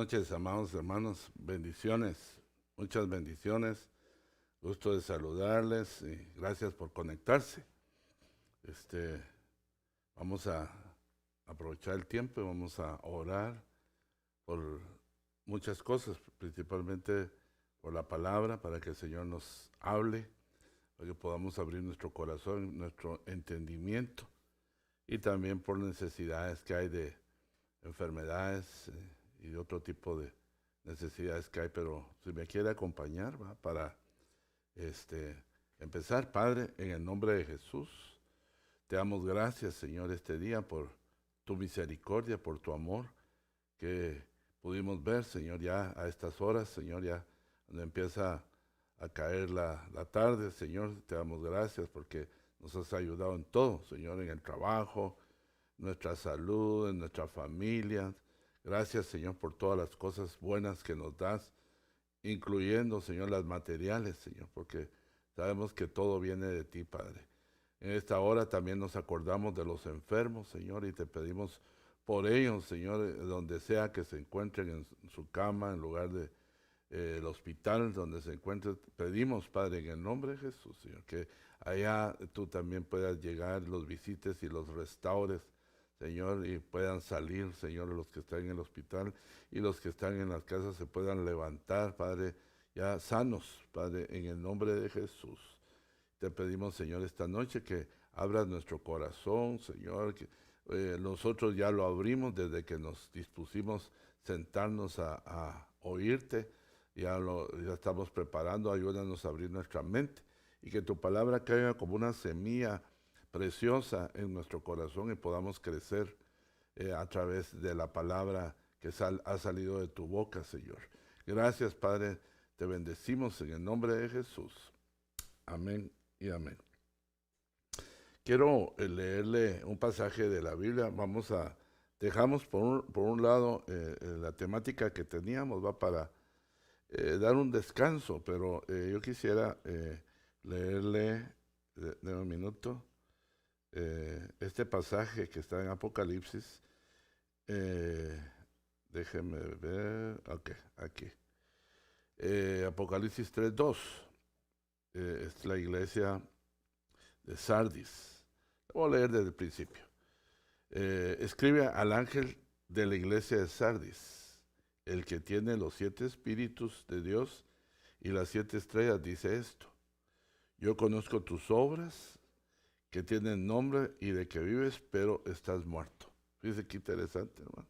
Noches, amados hermanos, bendiciones, muchas bendiciones, gusto de saludarles y gracias por conectarse. Este, Vamos a aprovechar el tiempo y vamos a orar por muchas cosas, principalmente por la palabra, para que el Señor nos hable, para que podamos abrir nuestro corazón, nuestro entendimiento y también por necesidades que hay de enfermedades y de otro tipo de necesidades que hay, pero si me quiere acompañar, ¿va? Para este, empezar, Padre, en el nombre de Jesús, te damos gracias, Señor, este día por tu misericordia, por tu amor, que pudimos ver, Señor, ya a estas horas, Señor, ya cuando empieza a caer la tarde, Señor, te damos gracias porque nos has ayudado en todo, Señor, en el trabajo, nuestra salud, en nuestra familia. Gracias, Señor, por todas las cosas buenas que nos das, incluyendo, Señor, las materiales, Señor, porque sabemos que todo viene de ti, Padre. En esta hora también nos acordamos de los enfermos, Señor, y te pedimos por ellos, Señor, donde sea que se encuentren en su cama, en lugar de el hospital donde se encuentren, pedimos, Padre, en el nombre de Jesús, Señor, que allá tú también puedas llegar, los visites y los restaures, Señor, y puedan salir, Señor, los que están en el hospital y los que están en las casas se puedan levantar, Padre, ya sanos, Padre, en el nombre de Jesús. Te pedimos, Señor, esta noche que abras nuestro corazón, Señor, que nosotros ya lo abrimos desde que nos dispusimos sentarnos a oírte, ya estamos preparando, ayúdanos a abrir nuestra mente y que tu palabra caiga como una semilla preciosa en nuestro corazón y podamos crecer a través de la palabra que ha salido de tu boca, Señor. Gracias, Padre, te bendecimos en el nombre de Jesús. Amén y amén. Quiero leerle un pasaje de la Biblia. Dejamos por un lado la temática que teníamos, va para dar un descanso, pero yo quisiera leerle, de un minuto, este pasaje que está en Apocalipsis. Eh, Déjeme ver, ok, aquí. Apocalipsis 3:2, es la iglesia de Sardis. Lo voy a leer desde el principio. Escribe al ángel de la iglesia de Sardis, el que tiene los 7 espíritus de Dios y las 7 estrellas, dice esto: yo conozco tus obras, que tienen nombre y de que vives, pero estás muerto. Fíjese qué interesante, hermano.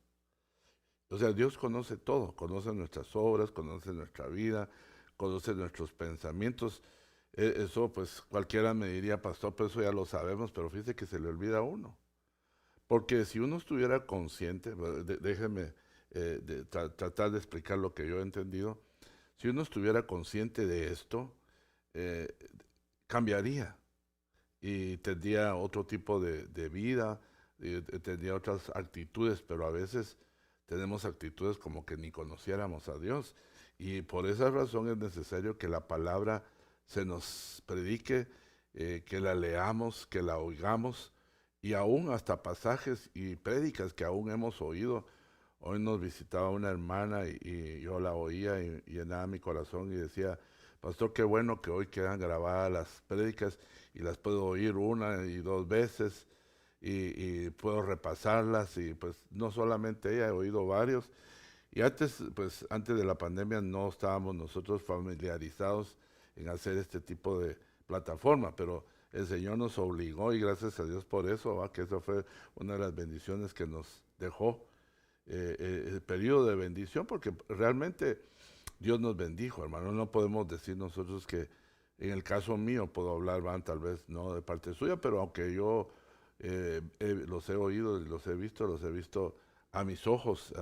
O sea, Dios conoce todo, conoce nuestras obras, conoce nuestra vida, conoce nuestros pensamientos. Eso, pues, cualquiera me diría, pastor, pero eso ya lo sabemos, pero fíjese que se le olvida a uno. Porque si uno estuviera consciente, déjeme tratar de explicar lo que yo he entendido, si uno estuviera consciente de esto, eh, cambiaría y tendría otro tipo de vida, tendría otras actitudes, pero a veces tenemos actitudes como que ni conociéramos a Dios. Y por esa razón es necesario que la palabra se nos predique, que la leamos, que la oigamos, y aún hasta pasajes y prédicas que aún hemos oído. Hoy nos visitaba una hermana y yo la oía y llenaba mi corazón y decía, pastor, qué bueno que hoy quedan grabadas las prédicas y las puedo oír una y dos veces y puedo repasarlas, y pues no solamente ella, he oído varios. Y antes, pues antes de la pandemia no estábamos nosotros familiarizados en hacer este tipo de plataforma, pero el Señor nos obligó y gracias a Dios por eso, ¿va? Que eso fue una de las bendiciones que nos dejó el periodo de bendición, porque realmente Dios nos bendijo, hermano. No podemos decir nosotros que, en el caso mío, puedo hablar, van, tal vez no de parte suya, pero aunque yo los he oído y los he visto a mis ojos,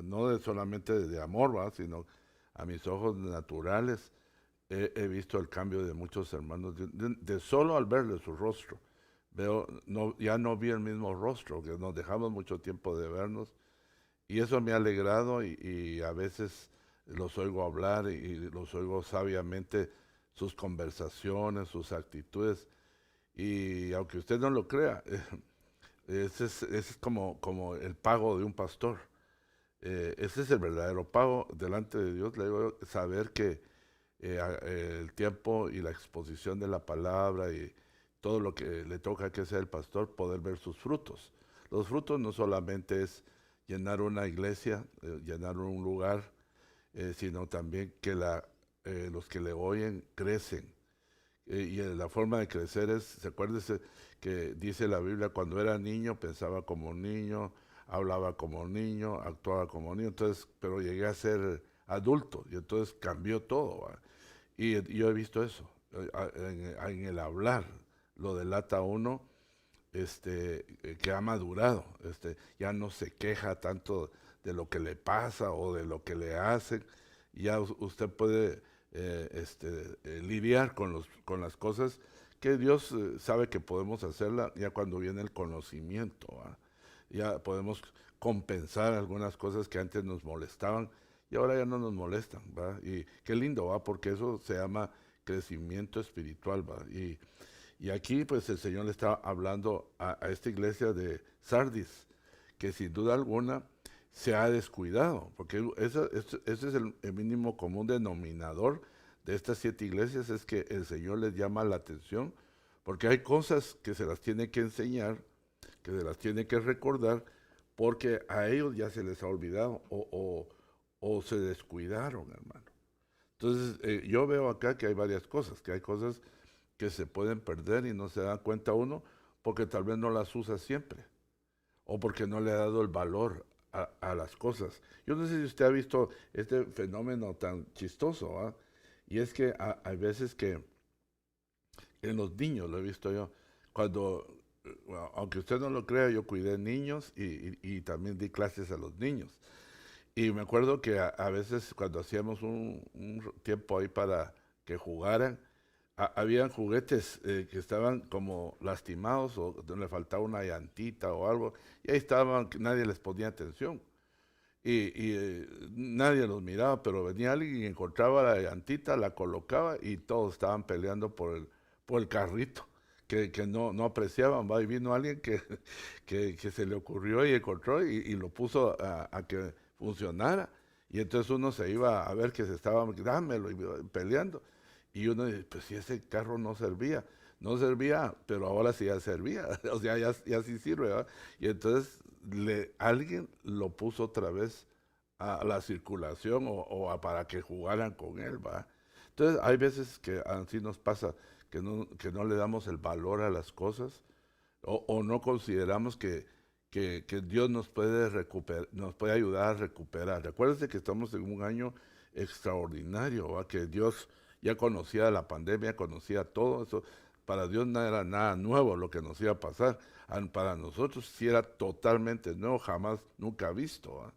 no solamente de amor, ¿va? Sino a mis ojos naturales, he visto el cambio de muchos hermanos, de solo al verle su rostro. Veo, no, ya no vi el mismo rostro, que nos dejamos mucho tiempo de vernos, y eso me ha alegrado y a veces los oigo hablar y los oigo sabiamente, sus conversaciones, sus actitudes. Y aunque usted no lo crea, ese es como el pago de un pastor. Ese es el verdadero pago delante de Dios, le digo, saber que el tiempo y la exposición de la palabra y todo lo que le toca que sea el pastor, poder ver sus frutos. Los frutos no solamente es llenar una iglesia, llenar un lugar, sino también que los que le oyen crecen. Y la forma de crecer es, se acuérdese que dice la Biblia, cuando era niño pensaba como niño, hablaba como niño, actuaba como niño, entonces, pero llegué a ser adulto y entonces cambió todo. ¿Va? Y yo he visto eso, en el hablar, lo delata a uno que ha madurado, ya no se queja tanto de lo que le pasa o de lo que le hacen, ya usted puede lidiar con las cosas que Dios sabe que podemos hacerla ya cuando viene el conocimiento, ¿va? Ya podemos compensar algunas cosas que antes nos molestaban y ahora ya no nos molestan, ¿va? Y qué lindo, ¿va? Porque eso se llama crecimiento espiritual, ¿va? Y aquí pues el Señor le está hablando a esta iglesia de Sardis, que sin duda alguna se ha descuidado, porque ese es el mínimo común denominador de estas 7 iglesias, es que el Señor les llama la atención, porque hay cosas que se las tiene que enseñar, que se las tiene que recordar, porque a ellos ya se les ha olvidado o se descuidaron, hermano. Entonces, yo veo acá que hay varias cosas, que hay cosas que se pueden perder y no se da cuenta uno porque tal vez no las usa siempre o porque no le ha dado el valor a las cosas. Yo no sé si usted ha visto este fenómeno tan chistoso, ¿ah? Y es que hay veces que en los niños, lo he visto yo, cuando, bueno, aunque usted no lo crea, yo cuidé niños y también di clases a los niños. Y me acuerdo que a veces cuando hacíamos un tiempo ahí para que jugaran, habían juguetes que estaban como lastimados o le faltaba una llantita o algo, y ahí estaban, que nadie les ponía atención. Nadie los miraba, pero venía alguien y encontraba la llantita, la colocaba y todos estaban peleando por el carrito, que no apreciaban, ¿va? Y vino alguien que se le ocurrió y encontró y lo puso a que funcionara. Y entonces uno se iba a ver que se estaba, dámelo, y peleando. Y uno dice, pues si ese carro no servía, no servía, pero ahora sí ya servía, o sea, ya sí sirve, ¿verdad? Y entonces alguien lo puso otra vez a la circulación para que jugaran con él, ¿va? Entonces hay veces que así nos pasa, que no le damos el valor a las cosas o no consideramos que Dios nos puede ayudar a recuperar. Recuérdense que estamos en un año extraordinario, ¿va? Que Dios ya conocía la pandemia, conocía todo eso. Para Dios no era nada nuevo lo que nos iba a pasar. Para nosotros sí era totalmente nuevo, jamás, nunca visto, ¿va?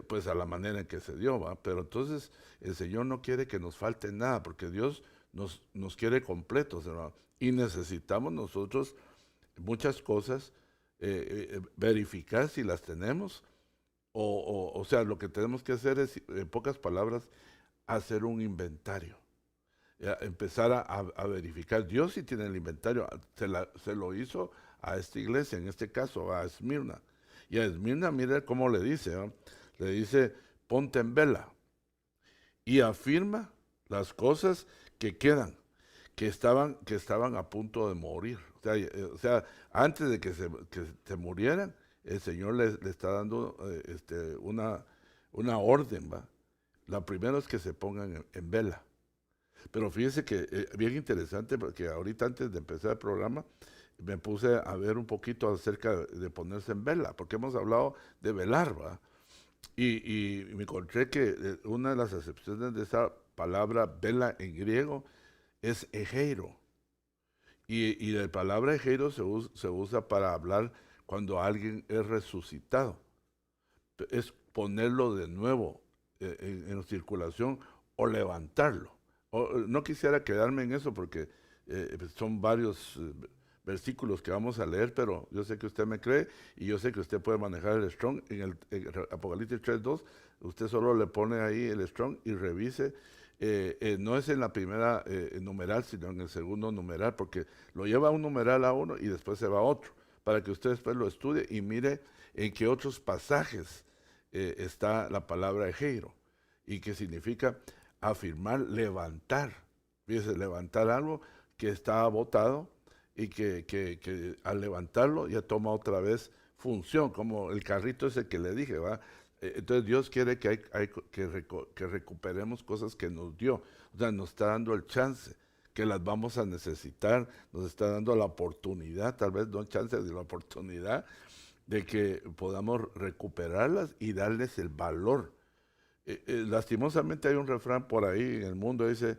Pues a la manera en que se dio, ¿va? Pero entonces el Señor no quiere que nos falte nada, porque Dios nos quiere completos, hermano. Y necesitamos nosotros muchas cosas, verificar si las tenemos, o sea, lo que tenemos que hacer es, en pocas palabras, hacer un inventario. Empezar a verificar. Dios sí tiene el inventario, se lo hizo a esta iglesia, en este caso a Esmirna. Y a Esmirna, mire cómo le dice, ¿no? Le dice, ponte en vela y afirma las cosas que quedan, que estaban a punto de morir. O sea, antes de que se murieran, el Señor le está dando una orden, ¿va? La primera es que se pongan en vela. Pero fíjese que bien interesante, porque ahorita antes de empezar el programa, me puse a ver un poquito acerca de ponerse en vela, porque hemos hablado de velar, ¿va? Y me encontré que una de las acepciones de esa palabra vela en griego es egeiro. Y la palabra egeiro se usa para hablar cuando alguien es resucitado. Es ponerlo de nuevo en circulación o levantarlo. No quisiera quedarme en eso porque pues son varios versículos que vamos a leer, pero yo sé que usted me cree y yo sé que usted puede manejar el Strong. En el Apocalipsis 3:2, usted solo le pone ahí el Strong y revise. No es en la primera numeral, sino en el segundo numeral, porque lo lleva un numeral a uno y después se va a otro, para que usted después lo estudie y mire en qué otros pasajes está la palabra ejeiro, y que significa afirmar, levantar. Fíjese, levantar algo que estaba botado y que al levantarlo ya toma otra vez función, como el carrito ese que le dije, ¿va? Entonces Dios quiere que recuperemos cosas que nos dio, o sea, nos está dando el chance, que las vamos a necesitar, nos está dando la oportunidad, tal vez no chance, de la oportunidad de que podamos recuperarlas y darles el valor. Lastimosamente hay un refrán por ahí en el mundo, dice,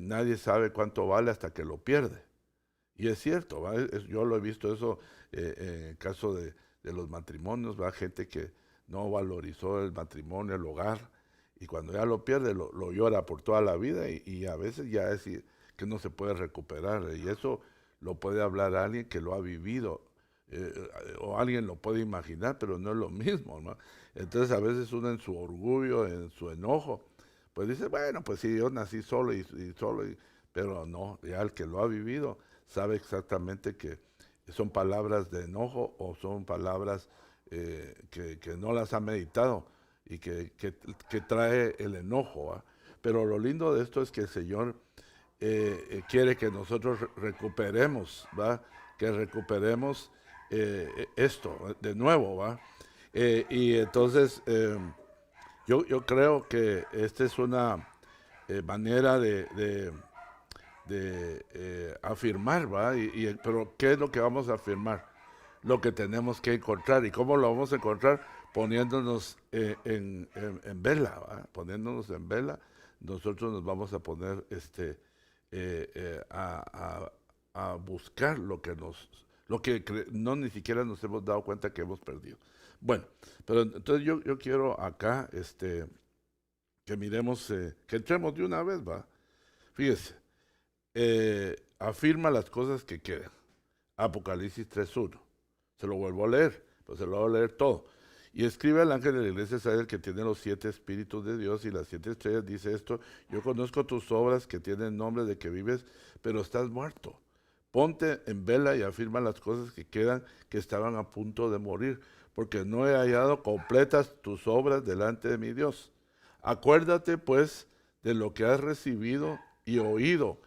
nadie sabe cuánto vale hasta que lo pierde. Y es cierto, ¿va? Yo lo he visto eso en el caso de los matrimonios, va, gente que no valorizó el matrimonio, el hogar, y cuando ya lo pierde, lo llora por toda la vida, y a veces ya es que no se puede recuperar, y eso lo puede hablar alguien que lo ha vivido, o alguien lo puede imaginar, pero no es lo mismo, ¿no? Entonces a veces uno en su orgullo, en su enojo, pues dice, bueno, pues sí, yo nací solo y solo, pero no, ya el que lo ha vivido sabe exactamente que son palabras de enojo o son palabras que no las ha meditado y que trae el enojo, ¿va? Pero lo lindo de esto es que el Señor quiere que nosotros recuperemos, ¿va? Que recuperemos esto de nuevo, ¿va? Y entonces yo creo que esta es una manera de afirmar, ¿va? Pero ¿qué es lo que vamos a afirmar? Lo que tenemos que encontrar. ¿Y cómo lo vamos a encontrar? Poniéndonos en vela, ¿va? Poniéndonos en vela, nosotros nos vamos a poner a buscar lo que no ni siquiera nos hemos dado cuenta que hemos perdido. Bueno, pero entonces yo quiero acá que miremos, que entremos de una vez, ¿va? Fíjese, afirma las cosas que quedan. Apocalipsis 3:1. Se lo vuelvo a leer, pues se lo voy a leer todo. Y escribe al ángel de la iglesia, sabe el que tiene los 7 espíritus de Dios y las 7 estrellas, dice esto: yo conozco tus obras que tienen nombre de que vives, pero estás muerto. Ponte en vela y afirma las cosas que quedan, que estaban a punto de morir, porque no he hallado completas tus obras delante de mi Dios. Acuérdate pues de lo que has recibido y oído,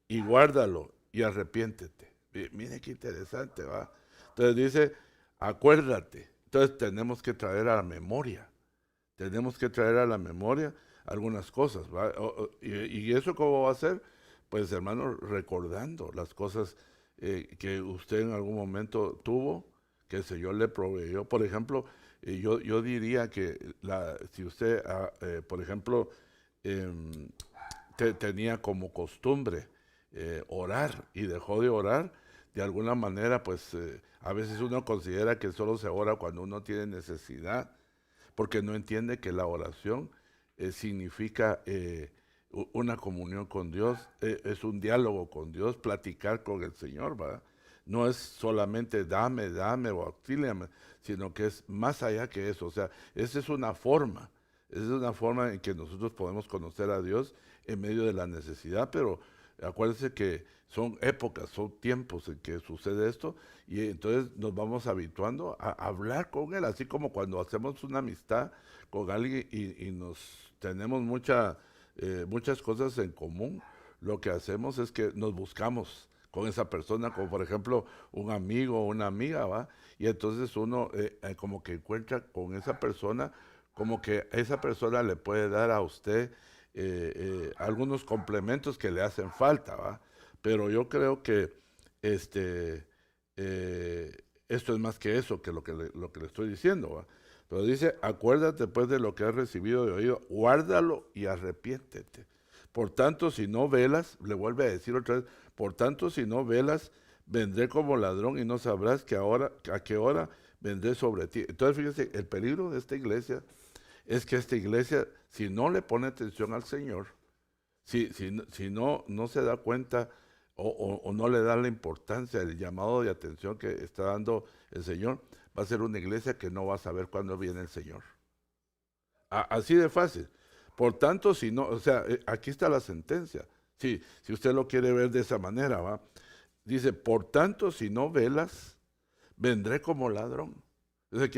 y guárdalo y arrepiéntete. Mire qué interesante, ¿va? Entonces dice, acuérdate. Entonces tenemos que traer a la memoria. Tenemos que traer a la memoria algunas cosas, ¿va? Y eso cómo va a ser, pues hermano, recordando las cosas que usted en algún momento tuvo, que el Señor le proveyó. Por ejemplo, yo diría que si usted, por ejemplo, em, tenía como costumbre orar y dejó de orar, de alguna manera, pues a veces uno considera que solo se ora cuando uno tiene necesidad, porque no entiende que la oración significa una comunión con Dios, es un diálogo con Dios, platicar con el Señor, ¿verdad? No es solamente dame o auxíliame, sino que es más allá que eso. O sea, esa es una forma en que nosotros podemos conocer a Dios en medio de la necesidad, pero acuérdense que son épocas, son tiempos en que sucede esto, y entonces nos vamos habituando a hablar con Él, así como cuando hacemos una amistad con alguien y nos tenemos muchas cosas en común. Lo que hacemos es que nos buscamos con esa persona, como por ejemplo un amigo o una amiga, ¿va? Y entonces uno como que encuentra con esa persona, como que esa persona le puede dar a usted algunos complementos que le hacen falta, ¿va? Pero yo creo que este, esto es más que eso, que lo que le estoy diciendo, ¿va? Pero dice, acuérdate pues de lo que has recibido y oído, guárdalo y arrepiéntete. Por tanto, si no velas, le vuelve a decir otra vez, por tanto, si no velas, vendré como ladrón y no sabrás a qué hora vendré sobre ti. Entonces, fíjese, el peligro de esta iglesia es que esta iglesia, si no le pone atención al Señor, si no se da cuenta o no le da la importancia, el llamado de atención que está dando el Señor, va a ser una iglesia que no va a saber cuándo viene el Señor. Así de fácil. Por tanto, si no, o sea, aquí está la sentencia. Sí, si usted lo quiere ver de esa manera, ¿va? Dice, por tanto, si no velas, vendré como ladrón. O sea,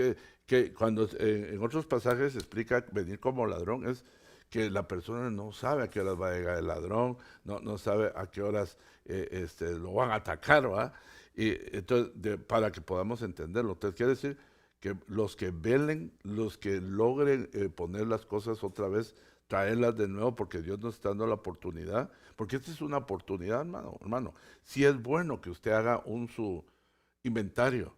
que cuando en otros pasajes se explica venir como ladrón, es que la persona no sabe a qué horas va a llegar el ladrón, no sabe a qué horas lo van a atacar, ¿va? Y entonces, para que podamos entenderlo, entonces quiere decir que los que velen, los que logren poner las cosas otra vez, traerlas de nuevo, porque Dios nos está dando la oportunidad, porque esta es una oportunidad, hermano. Sí es bueno que usted haga su inventario,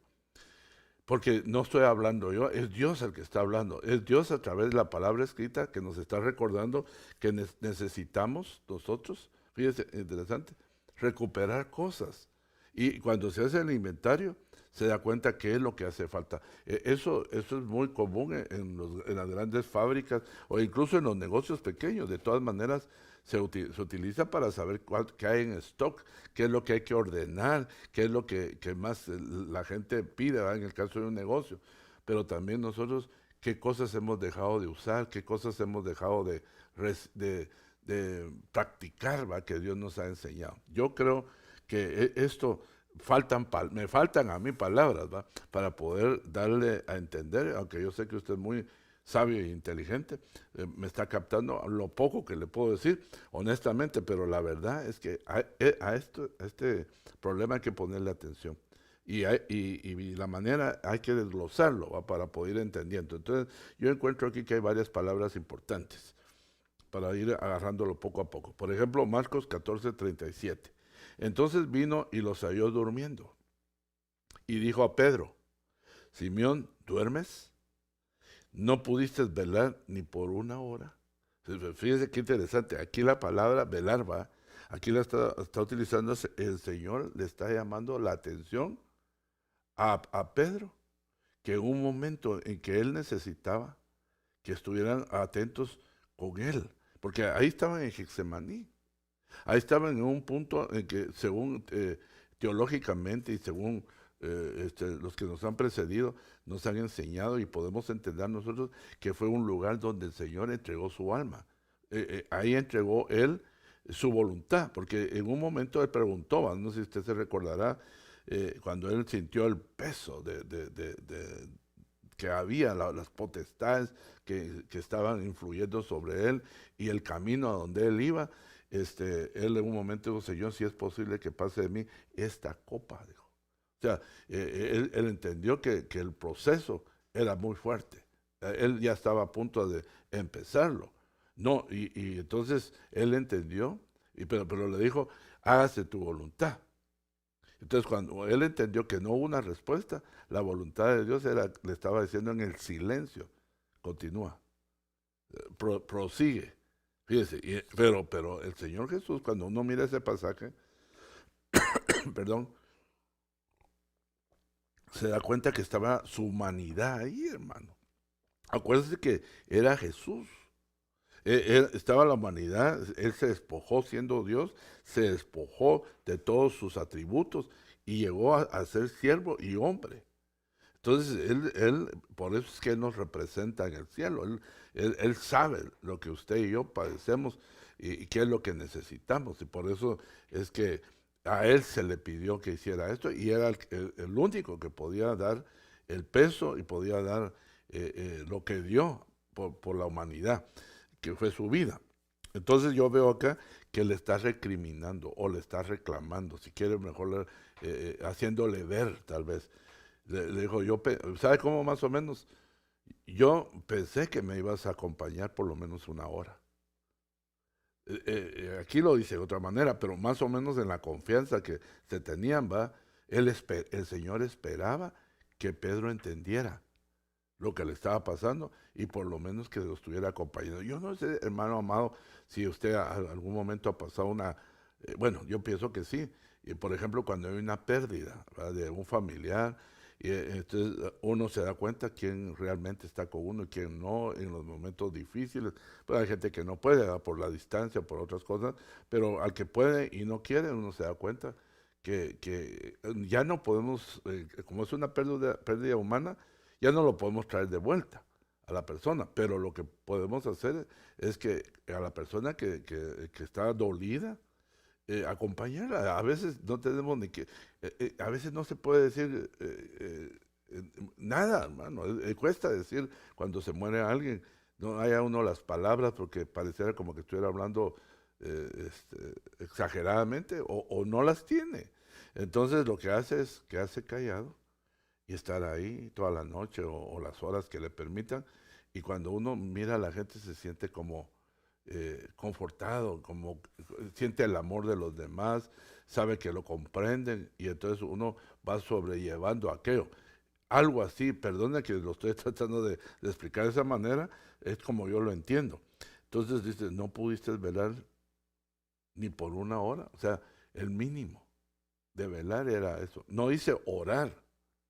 porque no estoy hablando yo, es Dios el que está hablando. Es Dios a través de la palabra escrita que nos está recordando que necesitamos nosotros, fíjese, interesante, recuperar cosas. Y cuando se hace el inventario, se da cuenta qué es lo que hace falta. Eso es muy común en las grandes fábricas o incluso en los negocios pequeños. De todas maneras, se utiliza para saber qué hay en stock, qué es lo que hay que ordenar, qué es lo que más la gente pide, ¿verdad? En el caso de un negocio. Pero también nosotros, qué cosas hemos dejado de usar, qué cosas hemos dejado de practicar, ¿va? Que Dios nos ha enseñado. Yo creo que esto me faltan a mí palabras, ¿va? Para poder darle a entender, aunque yo sé que usted es muy sabio e inteligente, me está captando lo poco que le puedo decir, honestamente, pero la verdad es que a este problema hay que ponerle atención. Y la manera hay que desglosarlo, ¿va? Para poder ir entendiendo. Entonces, yo encuentro aquí que hay varias palabras importantes para ir agarrándolo poco a poco. Por ejemplo, Marcos 14:37. Entonces vino y los halló durmiendo. Y dijo a Pedro, Simeón, ¿duermes? ¿No pudiste velar ni por una hora? Fíjese qué interesante. Aquí la palabra velar va. Aquí la está utilizando el Señor, le está llamando la atención a Pedro, que en un momento en que él necesitaba que estuvieran atentos con él, porque ahí estaban en Getsemaní. Ahí estaban en un punto en que, según teológicamente y según los que nos han precedido, nos han enseñado y podemos entender nosotros que fue un lugar donde el Señor entregó su alma. Ahí entregó Él su voluntad, porque en un momento Él preguntó, no sé si usted se recordará, cuando Él sintió el peso que había, las potestades que estaban influyendo sobre Él y el camino a donde Él iba, él en un momento dijo, Señor, si es posible que pase de mí esta copa, dijo. O sea, él entendió que el proceso era muy fuerte. Él ya estaba a punto de empezarlo. No, y entonces él entendió, pero le dijo, hágase tu voluntad. Entonces cuando él entendió que no hubo una respuesta, la voluntad de Dios le estaba diciendo en el silencio, continúa, prosigue. Fíjese, pero el Señor Jesús, cuando uno mira ese pasaje, perdón, se da cuenta que estaba su humanidad ahí, hermano. Acuérdense que era Jesús. Estaba la humanidad, Él se despojó siendo Dios, se despojó de todos sus atributos y llegó a ser siervo y hombre. Entonces, por eso es que Él nos representa en el cielo. Él sabe lo que usted y yo padecemos y qué es lo que necesitamos. Y por eso es que a Él se le pidió que hiciera esto y era el único que podía dar el peso y podía dar lo que dio por la humanidad, que fue su vida. Entonces yo veo acá que le está recriminando o le está reclamando, si quiere mejor haciéndole ver tal vez. Le dijo, ¿sabe cómo más o menos? Yo pensé que me ibas a acompañar por lo menos una hora. Aquí lo dice de otra manera, pero más o menos en la confianza que se tenían, va, el Señor esperaba que Pedro entendiera lo que le estaba pasando y por lo menos que lo estuviera acompañando. Yo no sé, hermano amado, si usted algún momento ha pasado bueno, yo pienso que sí. Y por ejemplo, cuando hay una pérdida, ¿verdad?, de un familiar, y entonces uno se da cuenta quién realmente está con uno y quién no en los momentos difíciles. Pero hay gente que no puede, ¿verdad?, por la distancia, por otras cosas, pero al que puede y no quiere, uno se da cuenta que ya no podemos, como es una pérdida humana, ya no lo podemos traer de vuelta a la persona, pero lo que podemos hacer es que a la persona que está dolida, acompañarla. A veces no tenemos ni que, a veces no se puede decir nada, hermano. Cuesta decir cuando se muere alguien, no haya uno las palabras porque pareciera como que estuviera hablando exageradamente o no las tiene. Entonces lo que hace es quedarse callado y estar ahí toda la noche o las horas que le permitan. Y cuando uno mira a la gente se siente como confortado, como siente el amor de los demás, sabe que lo comprenden y entonces uno va sobrellevando aquello. Algo así, perdona que lo estoy tratando de explicar de esa manera, es como yo lo entiendo. Entonces dice, no pudiste velar ni por una hora, o sea, el mínimo de velar era eso. No dice orar,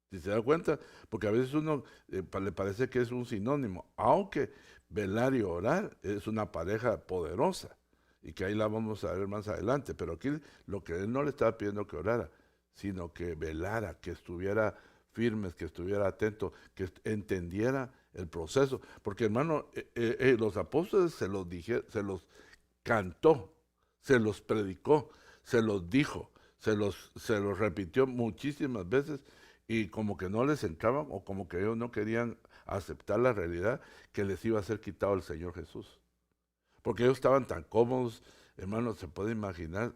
si se da cuenta, porque a veces uno le parece que es un sinónimo, aunque velar y orar es una pareja poderosa y que ahí la vamos a ver más adelante, pero aquí lo que él no le estaba pidiendo que orara, sino que velara, que estuviera firmes, que estuviera atento, que entendiera el proceso, porque hermano, los apóstoles se los cantó, se los predicó, se los dijo, se los repitió muchísimas veces y como que no les entraban o como que ellos no querían aceptar la realidad que les iba a ser quitado el Señor Jesús. Porque ellos estaban tan cómodos, hermanos, se puede imaginar,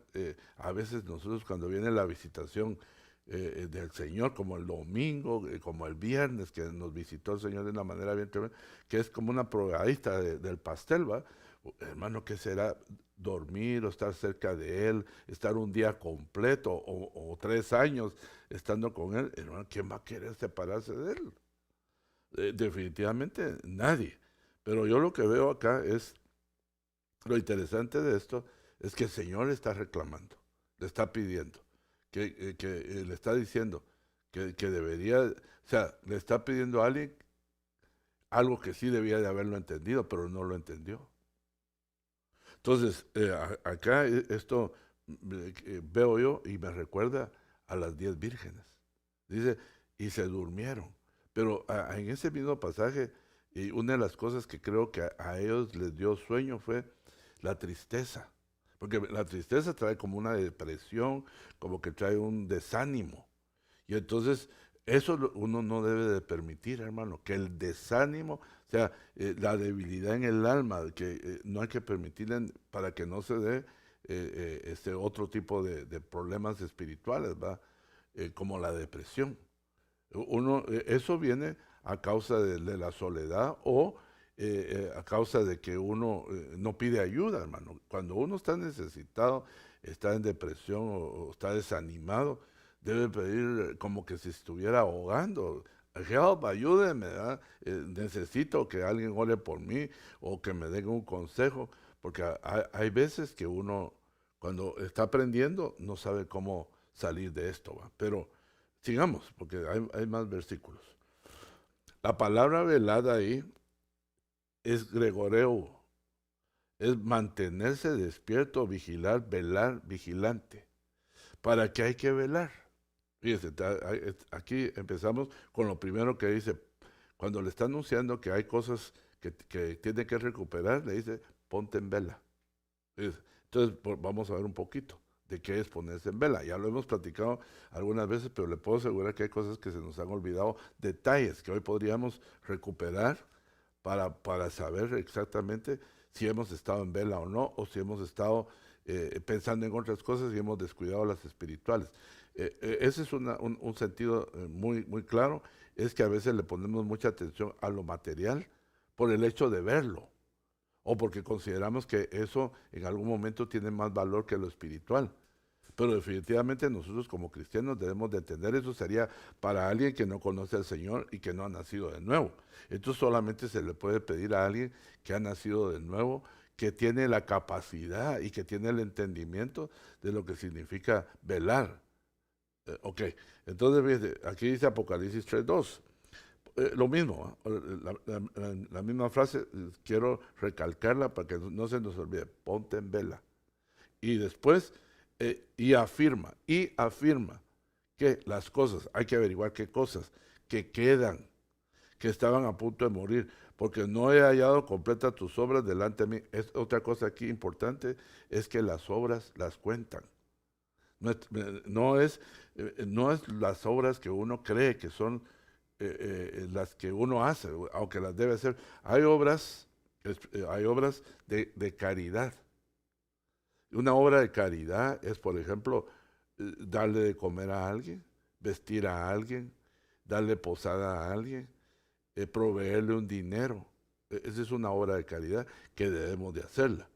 a veces nosotros cuando viene la visitación del Señor, como el domingo, como el viernes, que nos visitó el Señor de una manera bien tremenda, que es como una probadita del pastel, ¿va? Hermano, ¿qué será? Dormir o estar cerca de Él, estar un día completo o 3 años estando con Él, hermano, ¿quién va a querer separarse de Él? Definitivamente nadie. Pero yo lo que veo acá es, lo interesante de esto es que el Señor le está reclamando, le está pidiendo, que le está diciendo que debería, o sea, le está pidiendo a alguien algo que sí debía de haberlo entendido, pero no lo entendió. Entonces, acá esto veo yo y me recuerda a las 10 vírgenes. Dice, y se durmieron. Pero en ese mismo pasaje, y una de las cosas que creo que a ellos les dio sueño fue la tristeza. Porque la tristeza trae como una depresión, como que trae un desánimo. Y entonces eso uno no debe de permitir, hermano, que el desánimo, o sea, la debilidad en el alma, que no hay que permitirle para que no se dé este otro tipo de problemas espirituales, ¿va? Como la depresión. Eso viene a causa de la soledad o a causa de que uno no pide ayuda, hermano. Cuando uno está necesitado, está en depresión o está desanimado, debe pedir como que se estuviera ahogando. Help, ayúdeme, ¿verdad? Necesito que alguien ore por mí o que me den un consejo, porque hay veces que uno, cuando está aprendiendo, no sabe cómo salir de esto, ¿va? Pero sigamos, porque hay más versículos. La palabra velada ahí es gregoreo, es mantenerse despierto, vigilar, velar, vigilante. ¿Para qué hay que velar? Fíjese, aquí empezamos con lo primero que dice, cuando le está anunciando que hay cosas que tiene que recuperar, le dice, ponte en vela. Entonces, vamos a ver un poquito de qué es ponerse en vela. Ya lo hemos platicado algunas veces, pero le puedo asegurar que hay cosas que se nos han olvidado, detalles que hoy podríamos recuperar para saber exactamente si hemos estado en vela o no, o si hemos estado pensando en otras cosas y hemos descuidado las espirituales. Ese es un sentido muy, muy claro, es que a veces le ponemos mucha atención a lo material por el hecho de verlo o porque consideramos que eso en algún momento tiene más valor que lo espiritual. Pero definitivamente nosotros como cristianos debemos de entender eso. Sería para alguien que no conoce al Señor y que no ha nacido de nuevo. Esto solamente se le puede pedir a alguien que ha nacido de nuevo, que tiene la capacidad y que tiene el entendimiento de lo que significa velar. Ok, entonces fíjate, aquí dice Apocalipsis 3:2. Lo mismo, la misma frase, quiero recalcarla para que no se nos olvide, ponte en vela. Y después, y afirma que las cosas, hay que averiguar qué cosas, que quedan, que estaban a punto de morir, porque no he hallado completa tus obras delante de mí. Otra cosa aquí importante es que las obras las cuentan. No es, no es las obras que uno cree que son las que uno hace, aunque las debe hacer. Hay obras de caridad. Una obra de caridad es, por ejemplo, darle de comer a alguien, vestir a alguien, darle posada a alguien, proveerle un dinero. Esa es una obra de caridad que debemos de hacerla.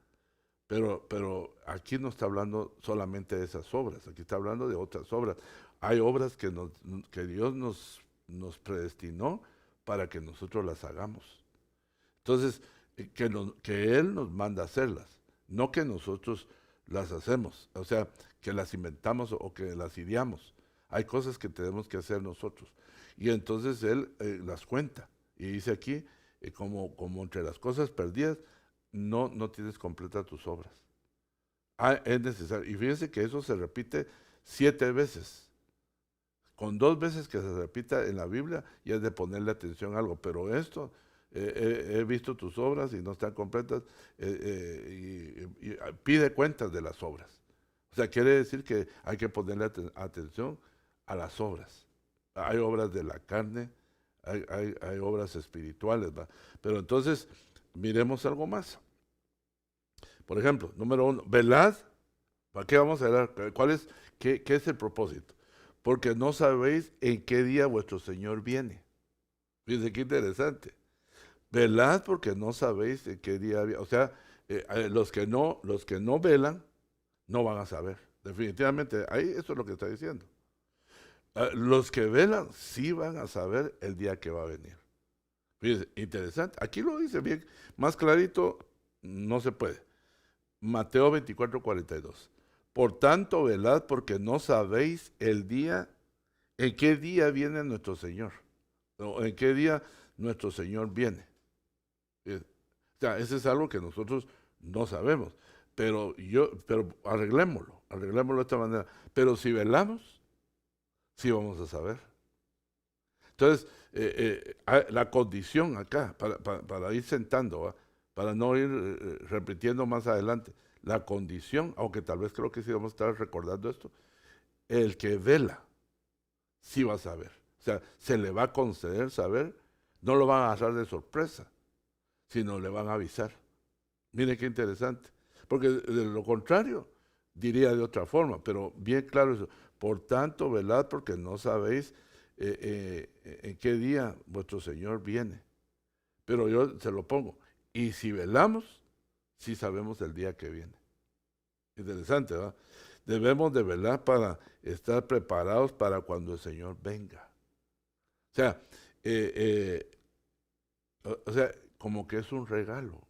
Pero aquí no está hablando solamente de esas obras, aquí está hablando de otras obras. Hay obras que Dios nos predestinó para que nosotros las hagamos. Entonces, que Él nos manda a hacerlas, no que nosotros las hacemos, o sea, que las inventamos o que las ideamos. Hay cosas que tenemos que hacer nosotros. Y entonces Él las cuenta. Y dice aquí, como entre las cosas perdidas, no tienes completas tus obras. Es necesario. Y fíjense que eso se repite 7 veces. Con 2 veces que se repita en la Biblia, ya es de ponerle atención a algo. Pero esto, he visto tus obras y no están completas, y pide cuentas de las obras. O sea, quiere decir que hay que ponerle atención a las obras. Hay obras de la carne, hay obras espirituales, ¿va? Pero entonces, miremos algo más. Por ejemplo, número 1, velad. ¿Para qué vamos a velar? ¿Qué es el propósito? Porque no sabéis en qué día vuestro Señor viene. Fíjense qué interesante. Velad porque no sabéis en qué día viene. O sea, los que no velan, no van a saber. Definitivamente, ahí eso es lo que está diciendo. Los que velan sí van a saber el día que va a venir. Fíjense, interesante. Aquí lo dice bien, más clarito no se puede. Mateo 24:42. Por tanto, velad porque no sabéis el día, en qué día viene nuestro Señor, o en qué día nuestro Señor viene. O sea, eso es algo que nosotros no sabemos. Pero arreglémoslo de esta manera. Pero si velamos, sí vamos a saber. Entonces, la condición acá, para ir sentando, ¿va? Para no ir repitiendo más adelante, la condición, aunque tal vez creo que sí vamos a estar recordando esto, el que vela, sí va a saber. O sea, se le va a conceder saber, no lo van a agarrar de sorpresa, sino le van a avisar. Mire qué interesante. Porque de lo contrario, diría de otra forma, pero bien claro eso. Por tanto, velad porque no sabéis en qué día vuestro Señor viene. Pero yo se lo pongo. Y si velamos, sí sabemos el día que viene. Interesante, ¿verdad? Debemos de velar para estar preparados para cuando el Señor venga. O sea, como que es un regalo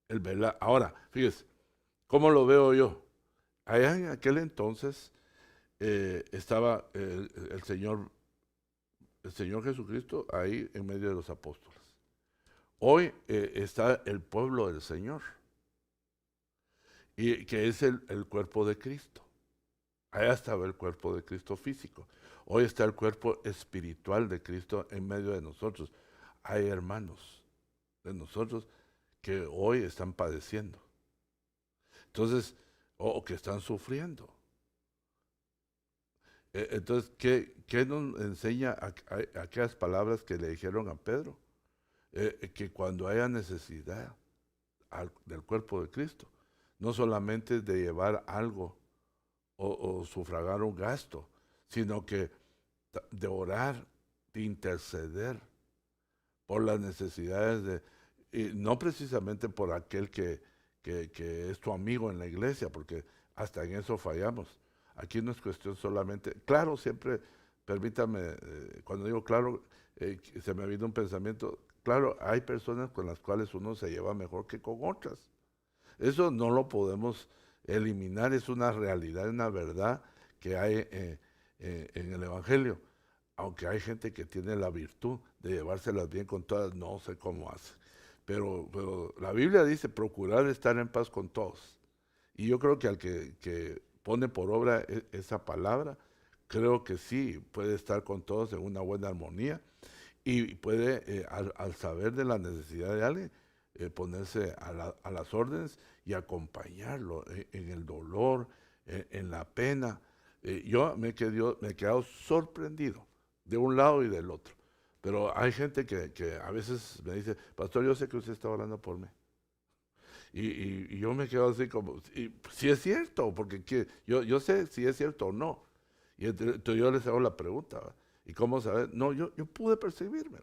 el velar. Ahora, fíjese, ¿cómo lo veo yo? Allá en aquel entonces estaba el Señor Jesucristo ahí en medio de los apóstoles. Hoy está el pueblo del Señor, y que es el cuerpo de Cristo. Allá estaba el cuerpo de Cristo físico. Hoy está el cuerpo espiritual de Cristo en medio de nosotros. Hay hermanos de nosotros que hoy están padeciendo. Entonces, o que están sufriendo. Entonces, ¿qué nos enseña aquellas palabras que le dijeron a Pedro? Que cuando haya necesidad del cuerpo de Cristo, no solamente de llevar algo o sufragar un gasto, sino que de orar, de interceder por las necesidades y no precisamente por aquel que es tu amigo en la iglesia, porque hasta en eso fallamos. Aquí no es cuestión solamente, claro, siempre, permítame, cuando digo claro, se me vino un pensamiento, claro, hay personas con las cuales uno se lleva mejor que con otras. Eso no lo podemos eliminar, es una realidad, una verdad que hay en el Evangelio. Aunque hay gente que tiene la virtud de llevárselas bien con todas, no sé cómo hace. Pero la Biblia dice procurar estar en paz con todos. Y yo creo que al que pone por obra esa palabra, creo que sí puede estar con todos en una buena armonía y puede, al saber de la necesidad de alguien, ponerse a las órdenes y acompañarlo en el dolor, en la pena. Yo me he quedado sorprendido de un lado y del otro. Pero hay gente que a veces me dice, pastor, yo sé que usted está orando por mí. Y yo me quedo así como, si es cierto, porque yo sé si es cierto o no. Y entonces yo les hago la pregunta, ¿va? ¿Y cómo saber? No, yo pude percibirme.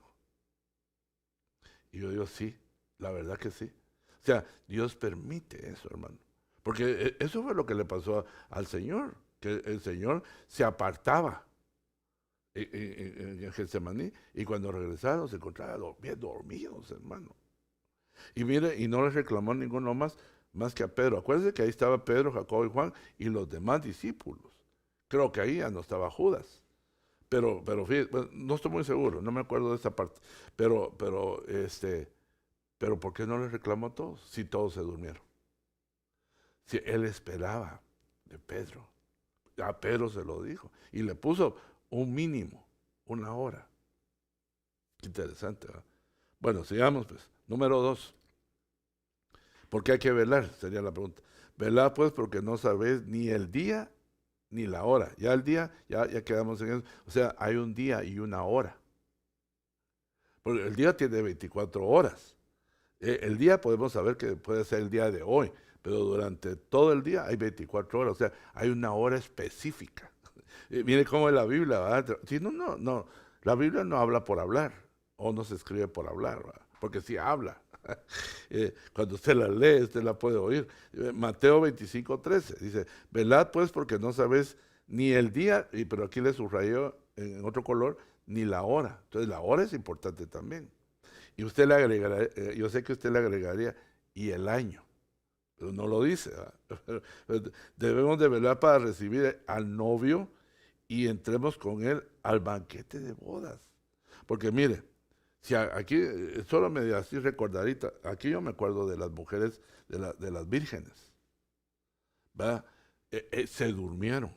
Y yo digo, sí, la verdad que sí. O sea, Dios permite eso, hermano. Porque eso fue lo que le pasó al Señor, que el Señor se apartaba en Getsemaní y cuando regresaron se encontraban bien dormidos, hermano. Y mire, y no les reclamó ninguno más que a Pedro. Acuérdense que ahí estaba Pedro, Jacobo y Juan y los demás discípulos. Creo que ahí ya no estaba Judas. Pero fíjate, bueno, no estoy muy seguro, no me acuerdo de esta parte. Pero ¿por qué no les reclamó a todos? Si todos se durmieron. Si él esperaba de Pedro. A Pedro se lo dijo. Y le puso un mínimo, 1 hora. Qué interesante, ¿verdad? Bueno, sigamos pues. Número 2. ¿Por qué hay que velar? Sería la pregunta. Velar pues porque no sabéis ni el día ni la hora. Ya el día, ya quedamos en eso. O sea, hay un día y 1 hora. Porque el día tiene 24 horas. El día podemos saber que puede ser el día de hoy, pero durante todo el día hay 24 horas. O sea, hay 1 hora específica. Mire cómo es la Biblia, ¿verdad? Si no. La Biblia no habla por hablar, o no se escribe por hablar, ¿verdad? Porque sí habla. Cuando usted la lee, usted la puede oír. Mateo 25:13 dice, velad pues porque no sabéis ni el día, pero aquí le subrayó en otro color, ni la hora. Entonces la hora es importante también. Y usted le agregará, yo sé que usted le agregaría, y el año, pero no lo dice, ¿verdad? Debemos de velar para recibir al novio y entremos con él al banquete de bodas. Porque mire, si aquí, solo me así recordadita, aquí yo me acuerdo de las mujeres, de las vírgenes, ¿verdad? Se durmieron,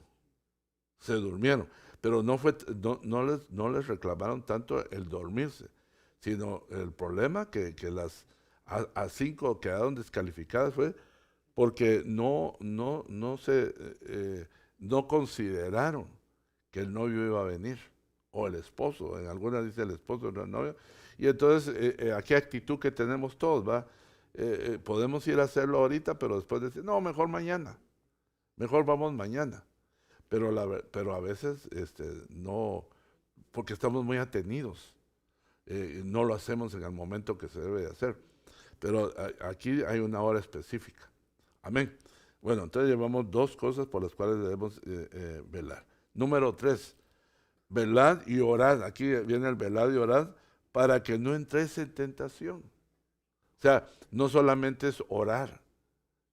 pero no les reclamaron tanto el dormirse, sino el problema que las a 5 quedaron descalificadas fue porque no consideraron que el novio iba a venir, o el esposo, en algunas dice el esposo, no el novio, y entonces aquí actitud que tenemos todos, ¿va? Podemos ir a hacerlo ahorita, pero después decir, no, mejor vamos mañana. Pero a veces no, porque estamos muy atenidos, no lo hacemos en el momento que se debe de hacer. Pero aquí hay 1 hora específica. Amén. Bueno, entonces llevamos 2 cosas por las cuales debemos velar. Número 3, velad y orad. Aquí viene el velad y orad para que no entréis en tentación. O sea, no solamente es orar,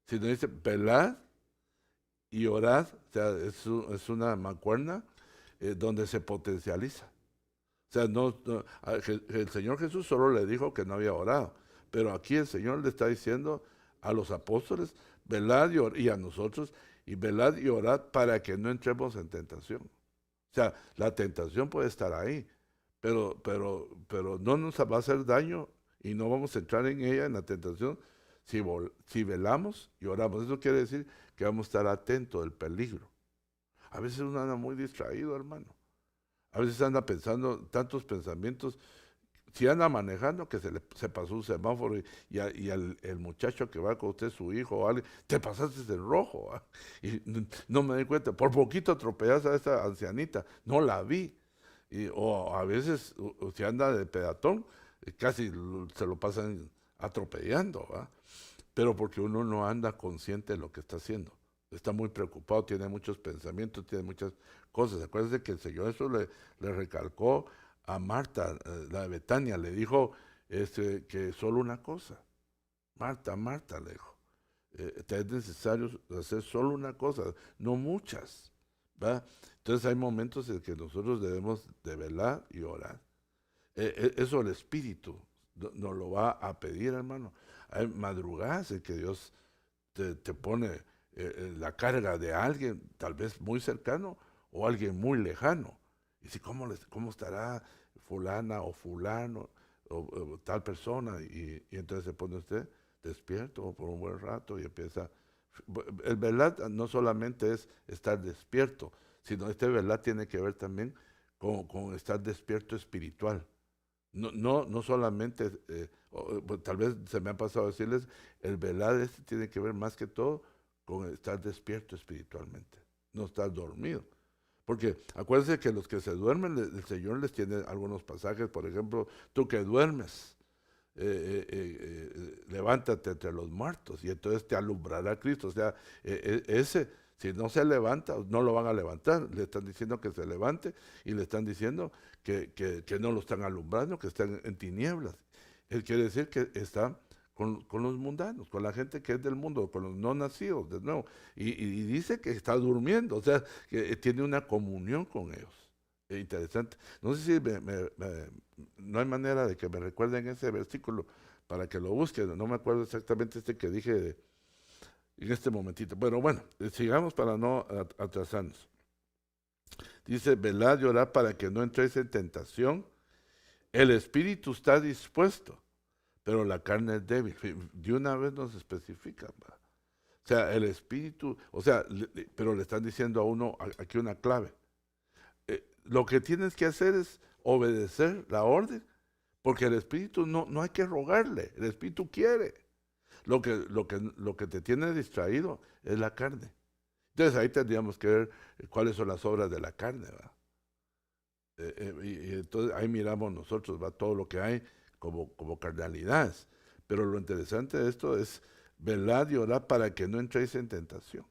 sino dice velad y orad. O sea, es una mancuerna donde se potencializa. O sea, el Señor Jesús solo le dijo que no había orado, pero aquí el Señor le está diciendo a los apóstoles, velad y a nosotros, y velad y orad para que no entremos en tentación. O sea, la tentación puede estar ahí, pero no nos va a hacer daño y no vamos a entrar en ella, en la tentación, si velamos y oramos. Eso quiere decir que vamos a estar atentos del peligro. A veces uno anda muy distraído, hermano. A veces anda pensando tantos pensamientos. Si anda manejando, que se pasó un semáforo y el muchacho que va con usted, su hijo o alguien, te pasaste en rojo. ¿Ah? Y no me di cuenta. Por poquito atropellaste a esa ancianita. No la vi. O a veces, si anda de peatón, casi se lo pasan atropellando. ¿Va? Pero porque uno no anda consciente de lo que está haciendo. Está muy preocupado, tiene muchos pensamientos, tiene muchas cosas. Acuérdense que el Señor eso le recalcó a Marta, la de Betania, le dijo que solo una cosa. Marta, Marta, le dijo, te es necesario hacer solo una cosa, no muchas. ¿Va? Entonces hay momentos en que nosotros debemos de velar y orar. Eso el Espíritu nos lo va a pedir, hermano. Hay madrugadas en que Dios te pone la carga de alguien tal vez muy cercano o alguien muy lejano. Y si cómo estará fulana o fulano o tal persona, y entonces se pone usted despierto por un buen rato y empieza. El velar no solamente es estar despierto, sino este velar tiene que ver también con estar despierto espiritual. No solamente, pues, tal vez se me ha pasado a decirles, el velar tiene que ver más que todo con estar despierto espiritualmente, no estar dormido. Porque acuérdense que los que se duermen, el Señor les tiene algunos pasajes, por ejemplo, tú que duermes, levántate entre los muertos y entonces te alumbrará Cristo. O sea, ese, si no se levanta, no lo van a levantar. Le están diciendo que se levante y le están diciendo que no lo están alumbrando, que están en tinieblas. Él quiere decir que está con los mundanos, con la gente que es del mundo, con los no nacidos, de nuevo. Y dice que está durmiendo, o sea, que tiene una comunión con ellos. Es interesante. No sé si no hay manera de que me recuerden ese versículo para que lo busquen. No me acuerdo exactamente este que dije en este momentito. Bueno, sigamos para no atrasarnos. Dice, velad y orad para que no entréis en tentación. El espíritu está dispuesto, pero la carne es débil. De una vez nos especifica, ¿va? O sea, el espíritu, o sea, pero le están diciendo a uno aquí una clave. Lo que tienes que hacer es obedecer la orden, porque el espíritu no hay que rogarle, el espíritu quiere. Lo que te tiene distraído es la carne. Entonces ahí tendríamos que ver cuáles son las obras de la carne, ¿va? Y entonces ahí miramos nosotros, va todo lo que hay como carnalidades. Pero lo interesante de esto es velad y orad para que no entréis en tentación.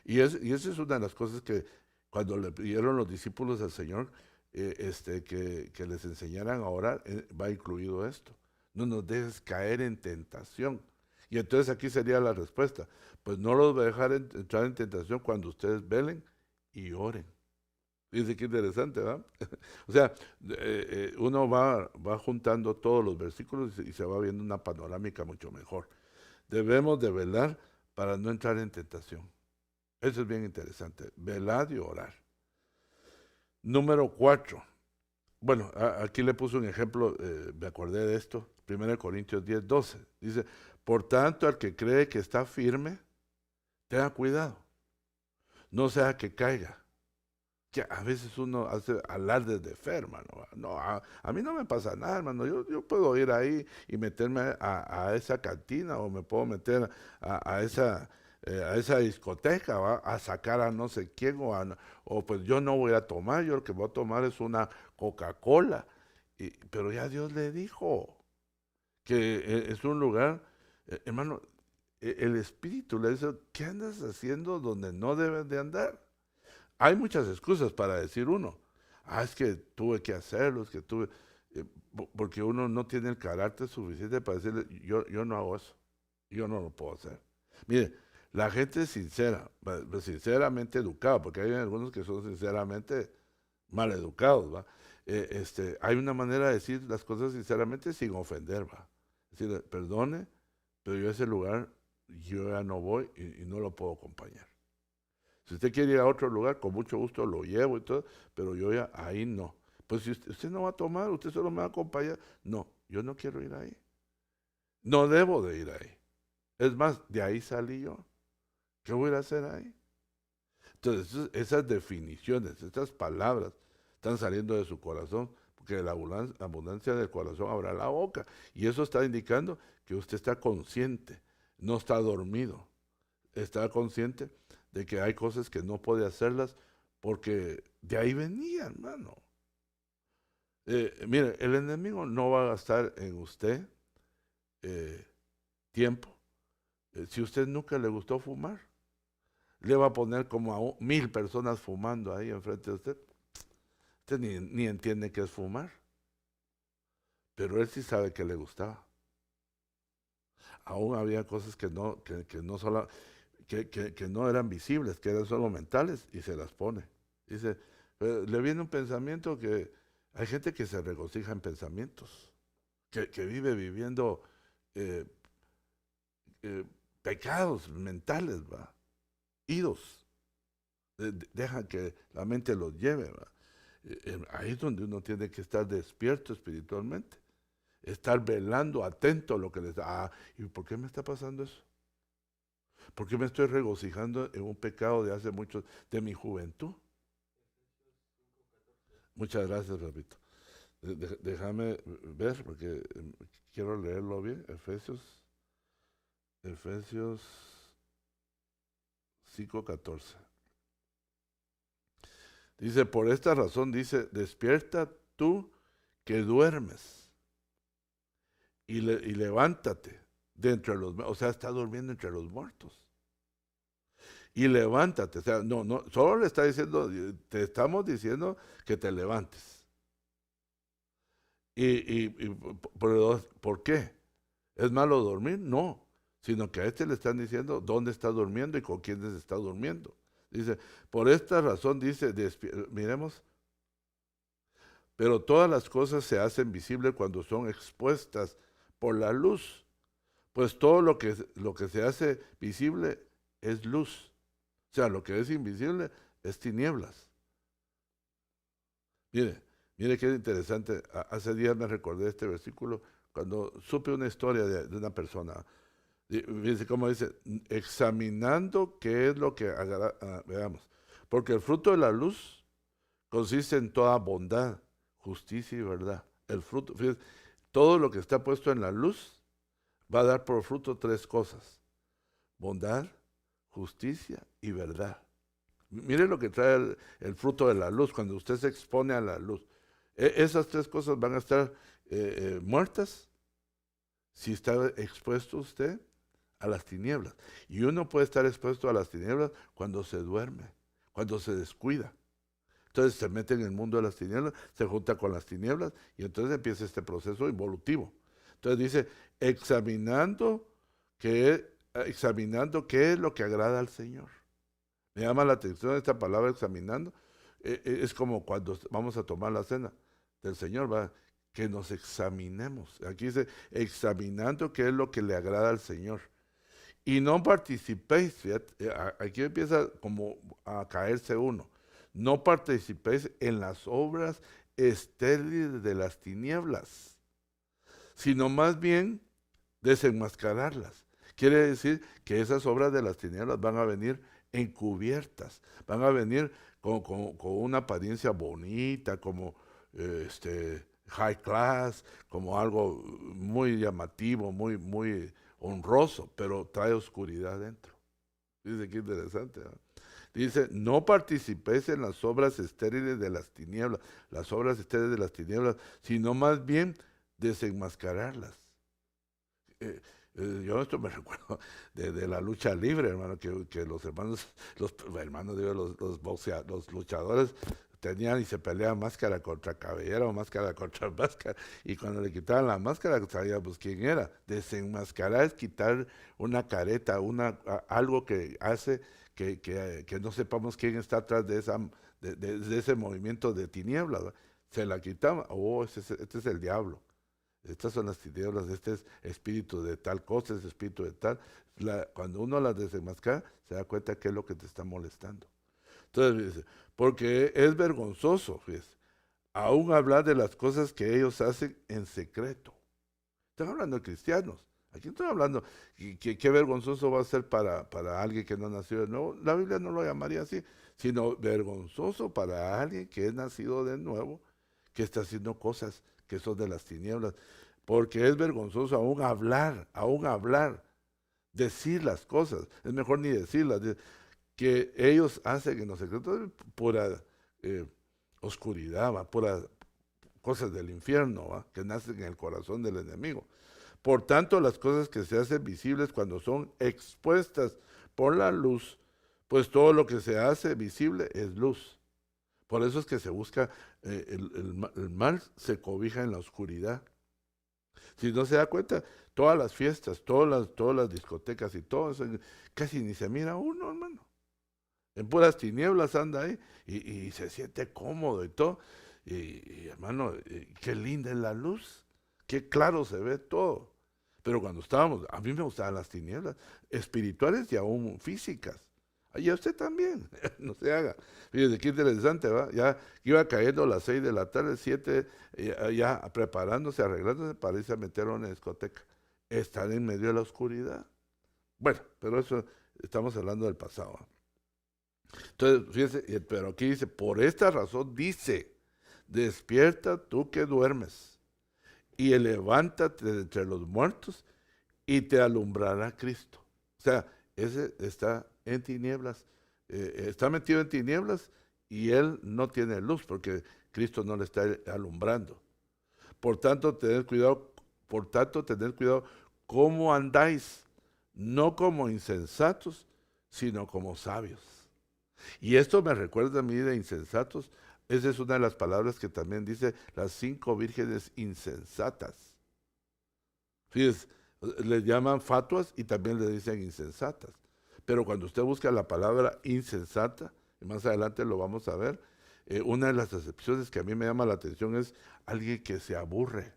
Y esa es una de las cosas que cuando le pidieron los discípulos al Señor que les enseñaran a orar, va incluido esto. No nos dejes caer en tentación. Y entonces aquí sería la respuesta. Pues no los va a dejar entrar en tentación cuando ustedes velen y oren. Dice que interesante, ¿verdad? O sea, uno va juntando todos los versículos y se va viendo una panorámica mucho mejor. Debemos de velar para no entrar en tentación. Eso es bien interesante. Velar y orar. Número 4. Bueno, aquí le puse un ejemplo, me acordé de esto. 1 Corintios 10:12. Dice, por tanto, al que cree que está firme, tenga cuidado. No sea que caiga. Que a veces uno hace alardes de fe, hermano. No, a mí no me pasa nada, hermano. Yo puedo ir ahí y meterme a esa cantina o me puedo meter a esa discoteca, ¿va? A sacar a no sé quién o pues yo no voy a tomar, yo lo que voy a tomar es una Coca-Cola. Pero ya Dios le dijo que es un lugar, hermano, el Espíritu le dice, ¿qué andas haciendo donde no debes de andar? Hay muchas excusas para decir uno. Es que tuve que hacerlo, es que tuve. Porque uno no tiene el carácter suficiente para decirle, yo no hago eso. Yo no lo puedo hacer. Mire, la gente es sincera, sinceramente educada, porque hay algunos que son sinceramente mal educados, ¿va? Hay una manera de decir las cosas sinceramente sin ofender, ¿va? Es decir, perdone, pero yo a ese lugar yo ya no voy y no lo puedo acompañar. Si usted quiere ir a otro lugar, con mucho gusto lo llevo y todo, pero yo ya ahí no. Pues si usted no va a tomar, usted solo me va a acompañar. No, yo no quiero ir ahí. No debo de ir ahí. Es más, de ahí salí yo. ¿Qué voy a hacer ahí? Entonces, esas definiciones, estas palabras están saliendo de su corazón, porque de la abundancia del corazón habrá la boca. Y eso está indicando que usted está consciente, no está dormido. Está consciente de que hay cosas que no puede hacerlas porque de ahí venía, hermano. Mire, el enemigo no va a gastar en usted eh, tiempo. Si usted nunca le gustó fumar, le va a poner como a 1000 personas fumando ahí enfrente de usted. Usted ni entiende qué es fumar, pero él sí sabe que le gustaba. Aún había cosas que no solo, que no eran visibles, que eran solo mentales, y se las pone. Dice, le viene un pensamiento que hay gente que se regocija en pensamientos, que vive viviendo eh, pecados mentales, va, idos, deja que la mente los lleve, va. Ahí es donde uno tiene que estar despierto espiritualmente, estar velando, atento a lo que les da. ¿Y por qué me está pasando eso? ¿Por qué me estoy regocijando en un pecado de hace mucho, de mi juventud? Muchas gracias, repito. Déjame ver, porque quiero leerlo bien. Efesios 5:14. Dice, por esta razón, dice, despierta tú que duermes y levántate de entre los, o sea, está durmiendo entre los muertos. Y levántate, o sea, no, solo le está diciendo, te estamos diciendo que te levantes. ¿Por qué? ¿Es malo dormir? No, sino que a este le están diciendo dónde está durmiendo y con quiénes está durmiendo. Dice, por esta razón dice, miremos, pero todas las cosas se hacen visibles cuando son expuestas por la luz, pues todo lo que se hace visible es luz. O sea, lo que es invisible es tinieblas. Mire qué interesante. Hace días me recordé este versículo cuando supe una historia de una persona. Fíjense cómo dice, examinando qué es lo que veamos. Porque el fruto de la luz consiste en toda bondad, justicia y verdad. El fruto, fíjense, todo lo que está puesto en la luz va a dar por fruto tres cosas: bondad, justicia y verdad. Mire lo que trae el fruto de la luz cuando usted se expone a la luz. Esas tres cosas van a estar muertas si está expuesto usted a las tinieblas. Y uno puede estar expuesto a las tinieblas cuando se duerme, cuando se descuida. Entonces se mete en el mundo de las tinieblas, se junta con las tinieblas y entonces empieza este proceso evolutivo. Entonces dice, examinando qué es lo que agrada al Señor. Me llama la atención esta palabra examinando. Es como cuando vamos a tomar la cena del Señor, ¿va? Que nos examinemos. Aquí dice, examinando qué es lo que le agrada al Señor. Y no participéis, fíjate, aquí empieza como a caerse uno. No participéis en las obras estériles de las tinieblas, sino más bien desenmascararlas. Quiere decir que esas obras de las tinieblas van a venir encubiertas, van a venir con una apariencia bonita, como high class, como algo muy llamativo, muy honroso, pero trae oscuridad dentro. Dice que interesante, ¿no? Dice, no participéis en las obras estériles de las tinieblas, sino más bien desenmascararlas. Yo esto me recuerdo de la lucha libre, hermano, que los los luchadores tenían y se peleaban máscara contra cabellera o máscara contra máscara, y cuando le quitaban la máscara sabíamos quién era. Desenmascarar es quitar una careta, algo que hace que no sepamos quién está atrás de ese movimiento de tinieblas, ¿verdad? Se la quitaba, este es el diablo. Estas son las tinieblas, este es espíritu de tal cosa, es espíritu de tal. Cuando uno las desenmascara, se da cuenta que es lo que te está molestando. Entonces dice, porque es vergonzoso, fíjese, aún hablar de las cosas que ellos hacen en secreto. Están hablando de cristianos. Aquí estoy hablando, qué vergonzoso va a ser para alguien que no nació de nuevo. La Biblia no lo llamaría así, sino vergonzoso para alguien que es nacido de nuevo, que está haciendo cosas que son de las tinieblas. Porque es vergonzoso aún hablar, decir las cosas. Es mejor ni decirlas, que ellos hacen en los secretos pura oscuridad, ¿va? Puras cosas del infierno, ¿va? Que nacen en el corazón del enemigo. Por tanto, las cosas que se hacen visibles cuando son expuestas por la luz, pues todo lo que se hace visible es luz. Por eso es que se busca, el mal se cobija en la oscuridad. Si no se da cuenta, todas las fiestas, todas las discotecas y todo eso, casi ni se mira uno, hermano. En puras tinieblas anda ahí y se siente cómodo y todo. Hermano, qué linda es la luz, qué claro se ve todo. Pero cuando a mí me gustaban las tinieblas, espirituales y aún físicas. Y a usted también, no se haga. Fíjese qué interesante, ¿va? Ya iba cayendo a las 6 de la tarde, 7, ya preparándose, arreglándose para irse a meter a una discoteca. Estar en medio de la oscuridad. Bueno, pero eso estamos hablando del pasado, ¿va? Entonces, fíjese, pero aquí dice, por esta razón dice, despierta tú que duermes, y levántate de entre los muertos, y te alumbrará Cristo. O sea, ese está en tinieblas, está metido en tinieblas, y él no tiene luz, porque Cristo no le está alumbrando. Por tanto, tened cuidado cómo andáis, no como insensatos, sino como sabios. Y esto me recuerda a mí de insensatos. Esa es una de las palabras que también dice las 5 vírgenes insensatas. Fíjense, les llaman fatuas y también le dicen insensatas. Pero cuando usted busca la palabra insensata, y más adelante lo vamos a ver, una de las acepciones que a mí me llama la atención es alguien que se aburre.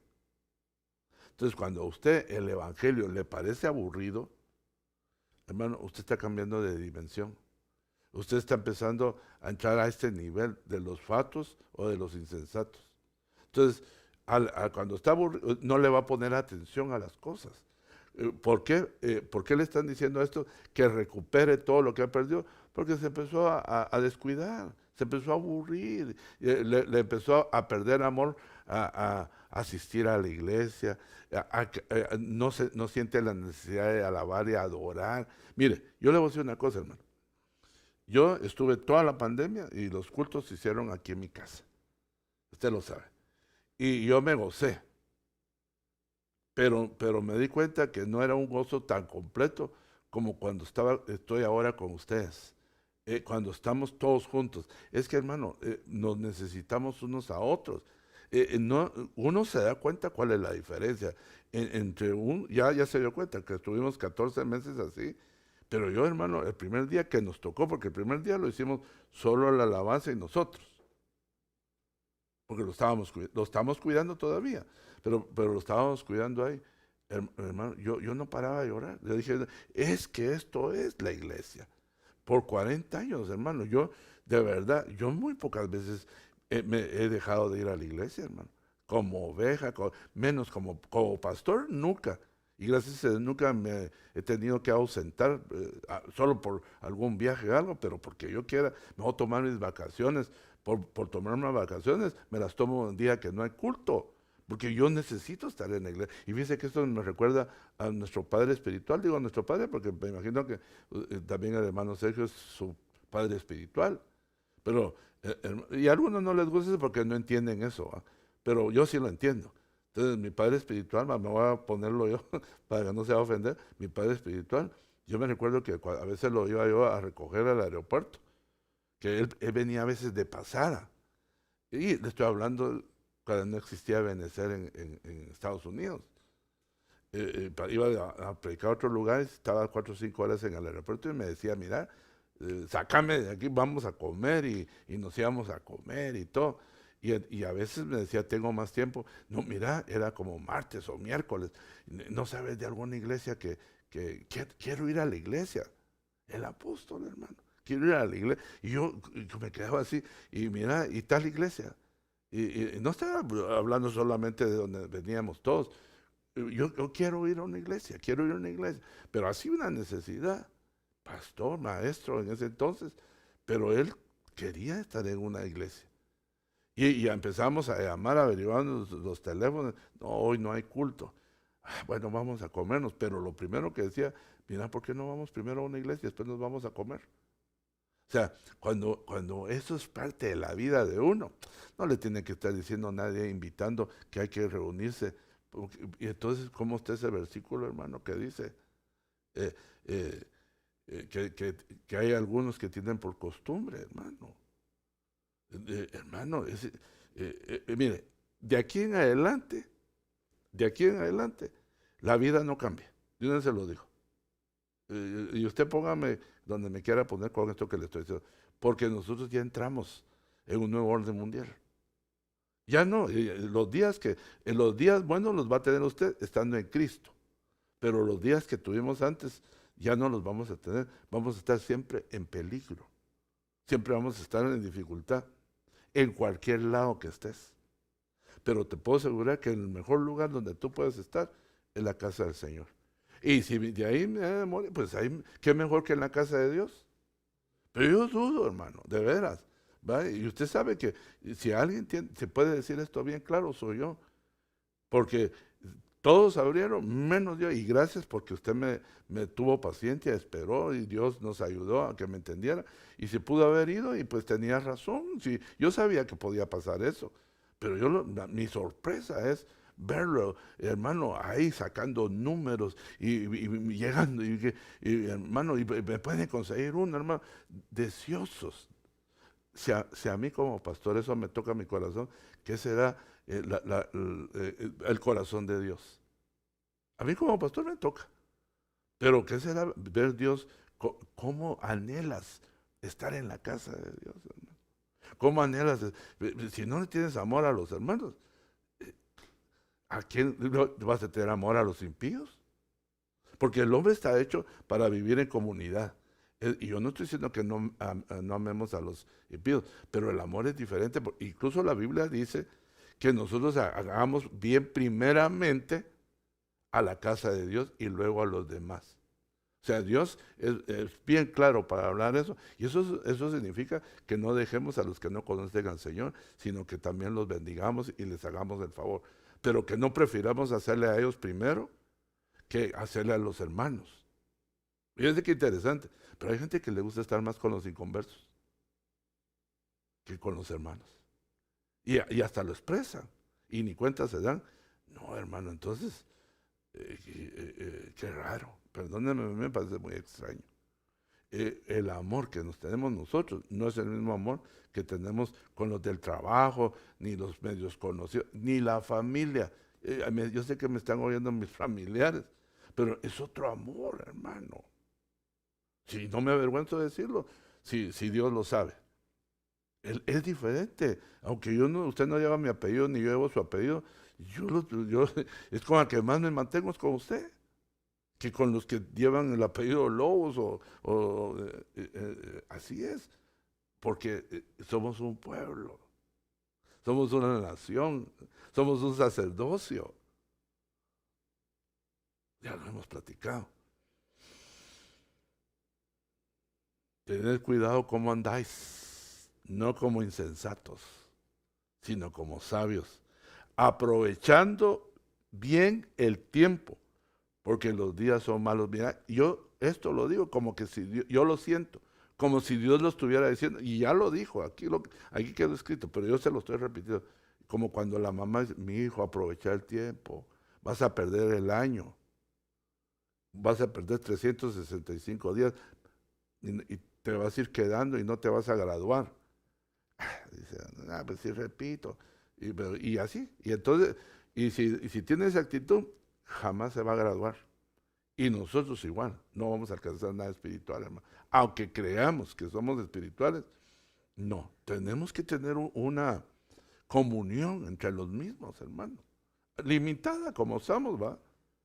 Entonces, cuando a usted el evangelio le parece aburrido, hermano, usted está cambiando de dimensión. Usted está empezando a entrar a este nivel de los fatuos o de los insensatos. Entonces, cuando está aburrido, no le va a poner atención a las cosas. ¿Por qué? ¿Por qué le están diciendo esto? Que recupere todo lo que ha perdido. Porque se empezó a descuidar, se empezó a aburrir, le empezó a perder amor a asistir a la iglesia, no siente la necesidad de alabar y adorar. Mire, yo le voy a decir una cosa, hermano. Yo estuve toda la pandemia y los cultos se hicieron aquí en mi casa. Usted lo sabe. Y yo me gocé. Pero me di cuenta que no era un gozo tan completo como cuando estoy ahora con ustedes. Cuando estamos todos juntos. Es que, hermano, nos necesitamos unos a otros. Uno se da cuenta cuál es la diferencia. Ya se dio cuenta que estuvimos 14 meses así. Pero yo, hermano, el primer día que nos tocó, porque el primer día lo hicimos solo la alabanza y nosotros, porque lo estamos cuidando todavía, pero lo estábamos cuidando ahí. Hermano, yo no paraba de llorar. Le dije, es que esto es la iglesia. Por 40 años, hermano, de verdad, yo muy pocas veces me he dejado de ir a la iglesia, hermano. Como oveja, menos como pastor, nunca. Y gracias a Dios nunca me he tenido que ausentar, solo por algún viaje o algo, pero porque yo quiera, me voy a tomar mis vacaciones. Por tomar unas vacaciones, me las tomo un día que no hay culto, porque yo necesito estar en la iglesia. Y fíjese que esto me recuerda a nuestro padre espiritual, digo nuestro padre, porque me imagino que también el hermano Sergio es su padre espiritual. Pero, y a algunos no les gusta eso porque no entienden eso, ¿va? Pero yo sí lo entiendo. Entonces, mi padre espiritual, me voy a ponerlo yo para que no se va a ofender, mi padre espiritual, yo me recuerdo que a veces lo iba yo a recoger al aeropuerto, que él venía a veces de pasada. Y le estoy hablando cuando no existía Benecer en Estados Unidos. Iba a predicar a otros lugares, estaba 4 o 5 horas en el aeropuerto y me decía, mira, sácame de aquí, vamos a comer, y nos íbamos a comer y todo. Y a veces me decía, tengo más tiempo. No, mira, era como martes o miércoles. No sabes de alguna iglesia que quiero ir a la iglesia. El apóstol, hermano. Quiero ir a la iglesia. Y yo me quedaba así, y mira, y tal iglesia. Y no estaba hablando solamente de donde veníamos todos. Yo quiero ir a una iglesia, quiero ir a una iglesia. Pero así una necesidad. Pastor, maestro en ese entonces. Pero él quería estar en una iglesia. Y empezamos a llamar, averiguando los teléfonos. No, hoy no hay culto. Bueno, vamos a comernos. Pero lo primero que decía, mira, ¿por qué no vamos primero a una iglesia y después nos vamos a comer? O sea, cuando eso es parte de la vida de uno, no le tiene que estar diciendo a nadie, invitando que hay que reunirse. Y entonces, ¿cómo está ese versículo, hermano, que dice eh, eh, que hay algunos que tienen por costumbre, hermano? Hermano, mire, de aquí en adelante, la vida no cambia. Yo no se lo digo. Y usted póngame donde me quiera poner con esto que le estoy diciendo, porque nosotros ya entramos en un nuevo orden mundial. Ya no, los días buenos los va a tener usted estando en Cristo, pero los días que tuvimos antes ya no los vamos a tener, vamos a estar siempre en peligro, siempre vamos a estar en dificultad, en cualquier lado que estés. Pero te puedo asegurar que el mejor lugar donde tú puedes estar es la casa del Señor. Y si de ahí me morir, pues ahí, qué mejor que en la casa de Dios. Pero yo dudo, hermano, de veras. ¿va? Y usted sabe que si alguien se puede decir esto bien claro, soy yo. Porque todos abrieron, menos yo, y gracias porque usted me tuvo paciencia, esperó y Dios nos ayudó a que me entendiera. Y se pudo haber ido y pues tenía razón. Sí, yo sabía que podía pasar eso, pero mi sorpresa es verlo, hermano, ahí sacando números y llegando, hermano, y me pueden conseguir uno, hermano, deseosos. Si a mí como pastor eso me toca mi corazón, ¿qué será el corazón de Dios? A mí como pastor me toca, pero ¿qué será ver Dios? ¿Cómo anhelas estar en la casa de Dios, hermano? ¿Cómo anhelas? Si no le tienes amor a los hermanos, ¿a quién vas a tener amor a los impíos? Porque el hombre está hecho para vivir en comunidad. Y yo no estoy diciendo que no amemos a los impíos, pero el amor es diferente. Incluso la Biblia dice que nosotros hagamos bien primeramente a la casa de Dios y luego a los demás. O sea, Dios es bien claro para hablar eso. Y eso significa que no dejemos a los que no conocen al Señor, sino que también los bendigamos y les hagamos el favor. Pero que no prefiramos hacerle a ellos primero que hacerle a los hermanos. Fíjense qué interesante. Pero hay gente que le gusta estar más con los inconversos que con los hermanos. Y hasta lo expresan. Y ni cuenta se dan. No, hermano, entonces, qué raro. Perdónenme, me parece muy extraño. El amor que nos tenemos nosotros no es el mismo amor que tenemos con los del trabajo, ni los medios conocidos, ni la familia. Yo sé que me están oyendo mis familiares, pero es otro amor, hermano. Si no me avergüenzo de decirlo, si Dios lo sabe. Es diferente. Aunque usted no lleva mi apellido, ni yo llevo su apellido, es con el que más me mantengo, es con usted, que con los que llevan el apellido Lobos así es, porque somos un pueblo, somos una nación, somos un sacerdocio. Ya lo hemos platicado. Tened cuidado cómo andáis, no como insensatos, sino como sabios, aprovechando bien el tiempo, porque los días son malos. Mira, yo esto lo digo como que si yo lo siento, como si Dios lo estuviera diciendo, y ya lo dijo, aquí quedó escrito, pero yo se lo estoy repitiendo, como cuando la mamá dice, mi hijo, aprovecha el tiempo, vas a perder el año, vas a perder 365 días, y te vas a ir quedando y no te vas a graduar. Dice, pues sí, repito, y así, y entonces, y si tienes esa actitud, jamás se va a graduar. Y nosotros igual, no vamos a alcanzar nada espiritual, hermano. Aunque creamos que somos espirituales, no. Tenemos que tener una comunión entre los mismos, hermano. Limitada como somos, ¿va?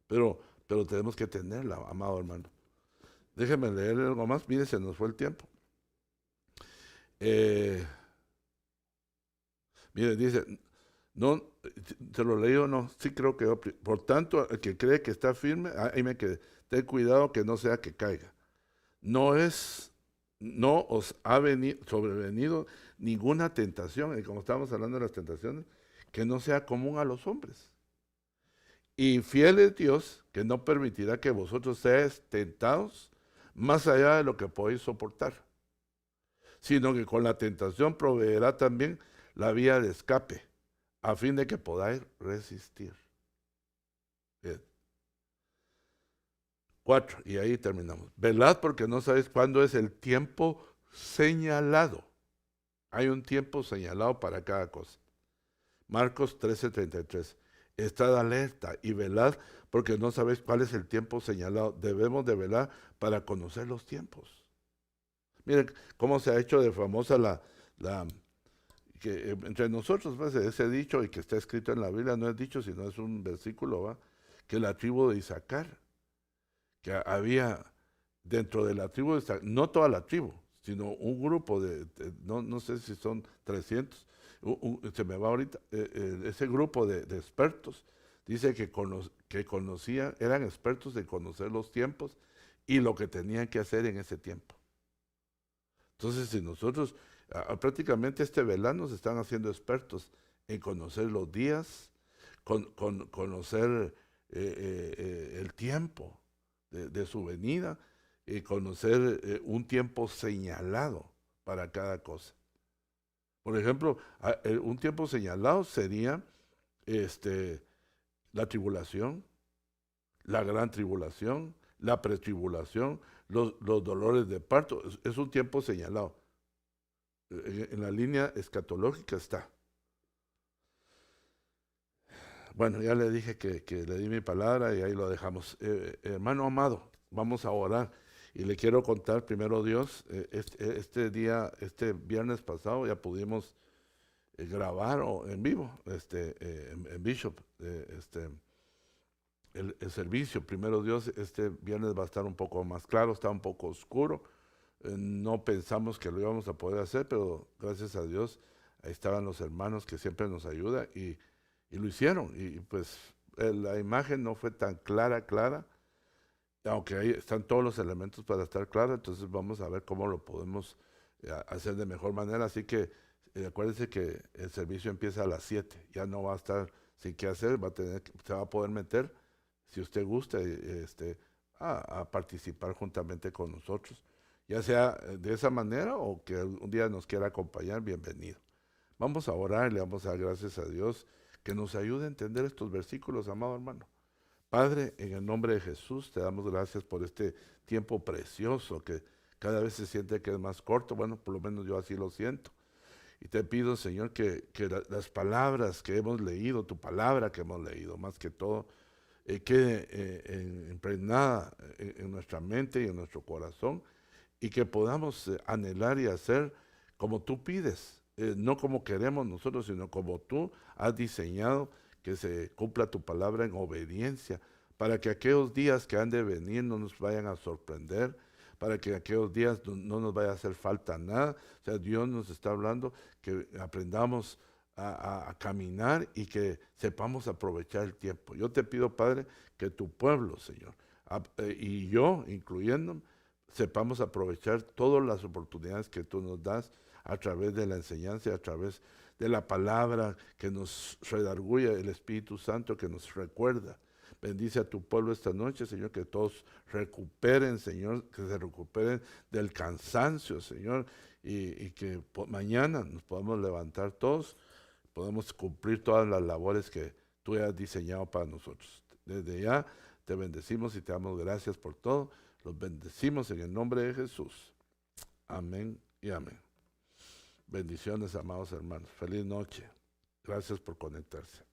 Pero tenemos que tenerla, amado hermano. Déjeme leer algo más. Mire, se nos fue el tiempo. Mire, dice, no, ¿se lo leí o no? Sí creo que, por tanto, el que cree que está firme, ahí me quedé, ten cuidado que no sea que caiga. No os ha sobrevenido ninguna tentación, y como estábamos hablando de las tentaciones, que no sea común a los hombres. Y fiel es Dios, que no permitirá que vosotros seáis tentados más allá de lo que podéis soportar, sino que con la tentación proveerá también la vía de escape, a fin de que podáis resistir. Bien. 4, y ahí terminamos. Velad porque no sabéis cuándo es el tiempo señalado. Hay un tiempo señalado para cada cosa. Marcos 13:33. Estad alerta y velad porque no sabéis cuál es el tiempo señalado. Debemos de velar para conocer los tiempos. Miren cómo se ha hecho de famosa que entre nosotros, pues, ese dicho, y que está escrito en la Biblia, no es dicho, sino es un versículo, ¿va? Que la tribu de Isaacar, que había dentro de la tribu de Isaacar, no toda la tribu, sino un grupo no sé si son 300, se me va ahorita, ese grupo de expertos, dice que conocían, eran expertos en conocer los tiempos y lo que tenían que hacer en ese tiempo. Entonces, si nosotros Prácticamente este verano se están haciendo expertos en conocer los días, conocer el tiempo de su venida y conocer un tiempo señalado para cada cosa. Por ejemplo, un tiempo señalado sería la tribulación, la gran tribulación, la pretribulación, los dolores de parto. Es un tiempo señalado. En la línea escatológica está. Bueno, ya le dije que le di mi palabra y ahí lo dejamos. Hermano amado, vamos a orar. Y le quiero contar, primero Dios, este viernes pasado ya pudimos grabar en vivo, en Bishop, el servicio. Primero Dios, este viernes va a estar un poco más claro, está un poco oscuro. No pensamos que lo íbamos a poder hacer, pero gracias a Dios, ahí estaban los hermanos que siempre nos ayudan y lo hicieron. Y pues la imagen no fue tan clara, aunque ahí están todos los elementos para estar clara, entonces vamos a ver cómo lo podemos hacer de mejor manera. Así que acuérdense que el servicio empieza a las 7, ya no va a estar sin qué hacer, se va a poder meter, si usted gusta, a participar juntamente con nosotros, ya sea de esa manera o que un día nos quiera acompañar, bienvenido. Vamos a orar y le vamos a dar gracias a Dios que nos ayude a entender estos versículos, amado hermano. Padre, en el nombre de Jesús, te damos gracias por este tiempo precioso que cada vez se siente que es más corto. Bueno, por lo menos yo así lo siento. Y te pido, Señor, que las palabras que hemos leído, tu palabra que hemos leído, más que todo, quede impregnada en nuestra mente y en nuestro corazón, y que podamos anhelar y hacer como tú pides, no como queremos nosotros, sino como tú has diseñado, que se cumpla tu palabra en obediencia, para que aquellos días que han de venir no nos vayan a sorprender, para que aquellos días no nos vaya a hacer falta nada. O sea, Dios nos está hablando que aprendamos a caminar y que sepamos aprovechar el tiempo. Yo te pido, Padre, que tu pueblo, Señor, y yo, incluyéndome, sepamos aprovechar todas las oportunidades que tú nos das a través de la enseñanza, a través de la palabra que nos redarguye, el Espíritu Santo que nos recuerda. Bendice a tu pueblo esta noche, Señor, que todos recuperen, Señor, que se recuperen del cansancio, Señor, y que mañana nos podamos levantar todos, podemos cumplir todas las labores que tú has diseñado para nosotros. Desde ya te bendecimos y te damos gracias por todo. Los bendecimos en el nombre de Jesús. Amén y amén. Bendiciones, amados hermanos. Feliz noche. Gracias por conectarse.